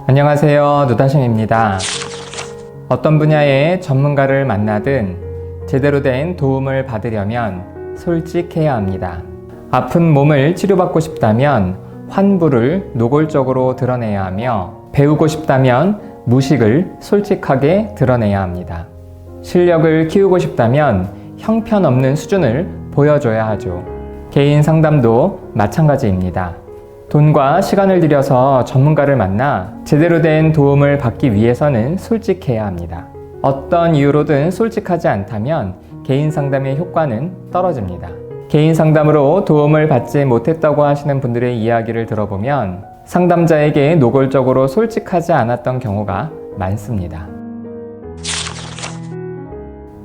안녕하세요, 노다심입니다. 어떤 분야의 전문가를 만나든 제대로 된 도움을 받으려면 솔직해야 합니다. 아픈 몸을 치료받고 싶다면 환부를 노골적으로 드러내야 하며, 배우고 싶다면 무식을 솔직하게 드러내야 합니다. 실력을 키우고 싶다면 형편없는 수준을 보여줘야 하죠. 개인 상담도 마찬가지입니다. 돈과 시간을 들여서 전문가를 만나 제대로 된 도움을 받기 위해서는 솔직해야 합니다. 어떤 이유로든 솔직하지 않다면 개인 상담의 효과는 떨어집니다. 개인 상담으로 도움을 받지 못했다고 하시는 분들의 이야기를 들어보면 상담자에게 노골적으로 솔직하지 않았던 경우가 많습니다.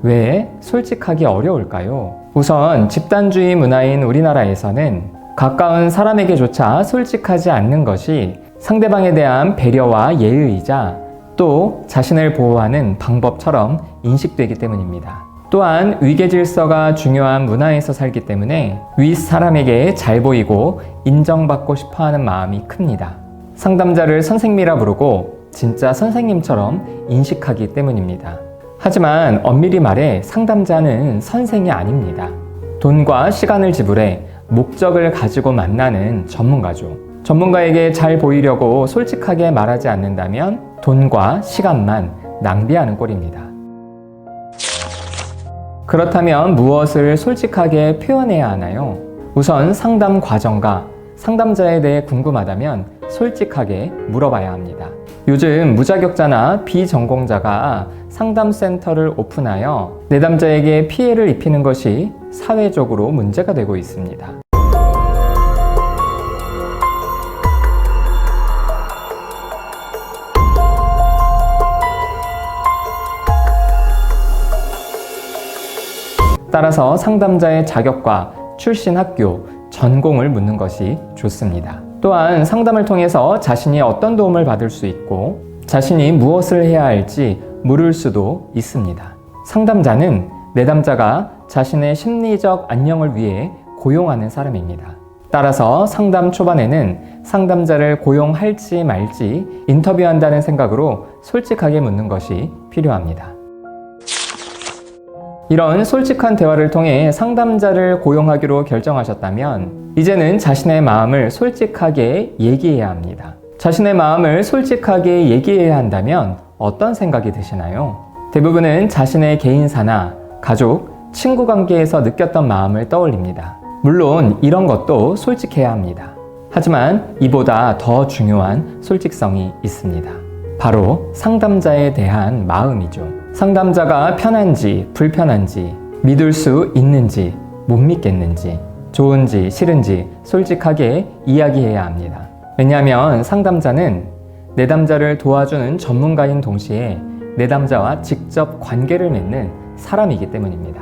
왜 솔직하기 어려울까요? 우선 집단주의 문화인 우리나라에서는 가까운 사람에게조차 솔직하지 않는 것이 상대방에 대한 배려와 예의이자 또 자신을 보호하는 방법처럼 인식되기 때문입니다. 또한 위계질서가 중요한 문화에서 살기 때문에 윗사람에게 잘 보이고 인정받고 싶어하는 마음이 큽니다. 상담자를 선생님이라 부르고 진짜 선생님처럼 인식하기 때문입니다. 하지만 엄밀히 말해 상담자는 선생이 아닙니다. 돈과 시간을 지불해 목적을 가지고 만나는 전문가죠. 전문가에게 잘 보이려고 솔직하게 말하지 않는다면 돈과 시간만 낭비하는 꼴입니다. 그렇다면 무엇을 솔직하게 표현해야 하나요? 우선 상담 과정과 상담자에 대해 궁금하다면 솔직하게 물어봐야 합니다. 요즘 무자격자나 비전공자가 상담센터를 오픈하여 내담자에게 피해를 입히는 것이 사회적으로 문제가 되고 있습니다. 따라서 상담자의 자격과 출신 학교, 전공을 묻는 것이 좋습니다. 또한 상담을 통해서 자신이 어떤 도움을 받을 수 있고 자신이 무엇을 해야 할지 물을 수도 있습니다. 상담자는 내담자가 자신의 심리적 안녕을 위해 고용하는 사람입니다. 따라서 상담 초반에는 상담자를 고용할지 말지 인터뷰한다는 생각으로 솔직하게 묻는 것이 필요합니다. 이런 솔직한 대화를 통해 상담자를 고용하기로 결정하셨다면 이제는 자신의 마음을 솔직하게 얘기해야 합니다. 자신의 마음을 솔직하게 얘기해야 한다면 어떤 생각이 드시나요? 대부분은 자신의 개인사나 가족, 친구 관계에서 느꼈던 마음을 떠올립니다. 물론 이런 것도 솔직해야 합니다. 하지만 이보다 더 중요한 솔직성이 있습니다. 바로 상담자에 대한 마음이죠. 상담자가 편한지 불편한지, 믿을 수 있는지 못 믿겠는지, 좋은지 싫은지 솔직하게 이야기해야 합니다. 왜냐하면 상담자는 내담자를 도와주는 전문가인 동시에 내담자와 직접 관계를 맺는 사람이기 때문입니다.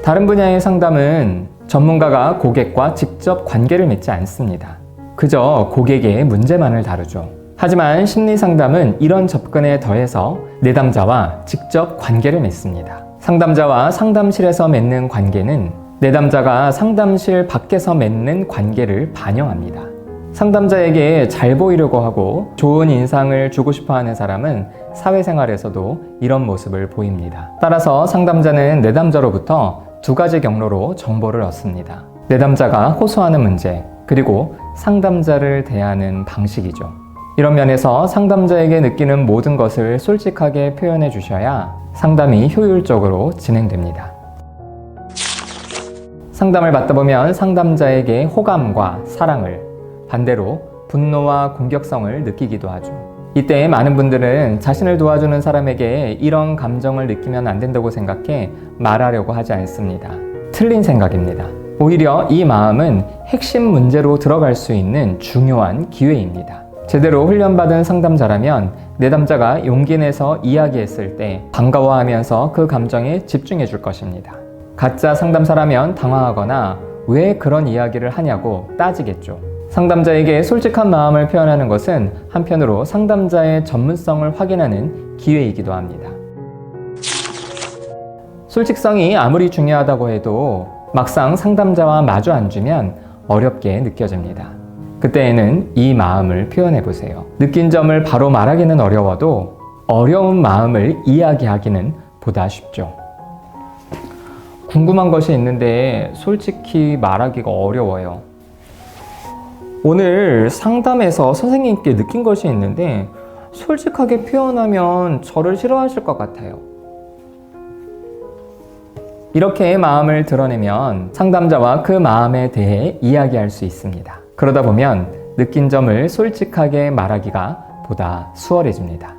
다른 분야의 상담은 전문가가 고객과 직접 관계를 맺지 않습니다. 그저 고객의 문제만을 다루죠. 하지만 심리상담은 이런 접근에 더해서 내담자와 직접 관계를 맺습니다. 상담자와 상담실에서 맺는 관계는 내담자가 상담실 밖에서 맺는 관계를 반영합니다. 상담자에게 잘 보이려고 하고 좋은 인상을 주고 싶어 하는 사람은 사회생활에서도 이런 모습을 보입니다. 따라서 상담자는 내담자로부터 두 가지 경로로 정보를 얻습니다. 내담자가 호소하는 문제, 그리고 상담자를 대하는 방식이죠. 이런 면에서 상담자에게 느끼는 모든 것을 솔직하게 표현해 주셔야 상담이 효율적으로 진행됩니다. 상담을 받다 보면 상담자에게 호감과 사랑을, 반대로 분노와 공격성을 느끼기도 하죠. 이때 많은 분들은 자신을 도와주는 사람에게 이런 감정을 느끼면 안 된다고 생각해 말하려고 하지 않습니다. 틀린 생각입니다. 오히려 이 마음은 핵심 문제로 들어갈 수 있는 중요한 기회입니다. 제대로 훈련받은 상담자라면 내담자가 용기 내서 이야기했을 때 반가워하면서 그 감정에 집중해 줄 것입니다. 가짜 상담사라면 당황하거나 왜 그런 이야기를 하냐고 따지겠죠. 상담자에게 솔직한 마음을 표현하는 것은 한편으로 상담자의 전문성을 확인하는 기회이기도 합니다. 솔직성이 아무리 중요하다고 해도 막상 상담자와 마주 앉으면 어렵게 느껴집니다. 그때에는 이 마음을 표현해 보세요. 느낀 점을 바로 말하기는 어려워도 어려운 마음을 이야기하기는 보다 쉽죠. 궁금한 것이 있는데 솔직히 말하기가 어려워요. 오늘 상담에서 선생님께 느낀 것이 있는데 솔직하게 표현하면 저를 싫어하실 것 같아요. 이렇게 마음을 드러내면 상담자와 그 마음에 대해 이야기할 수 있습니다. 그러다 보면 느낀 점을 솔직하게 말하기가 보다 수월해집니다.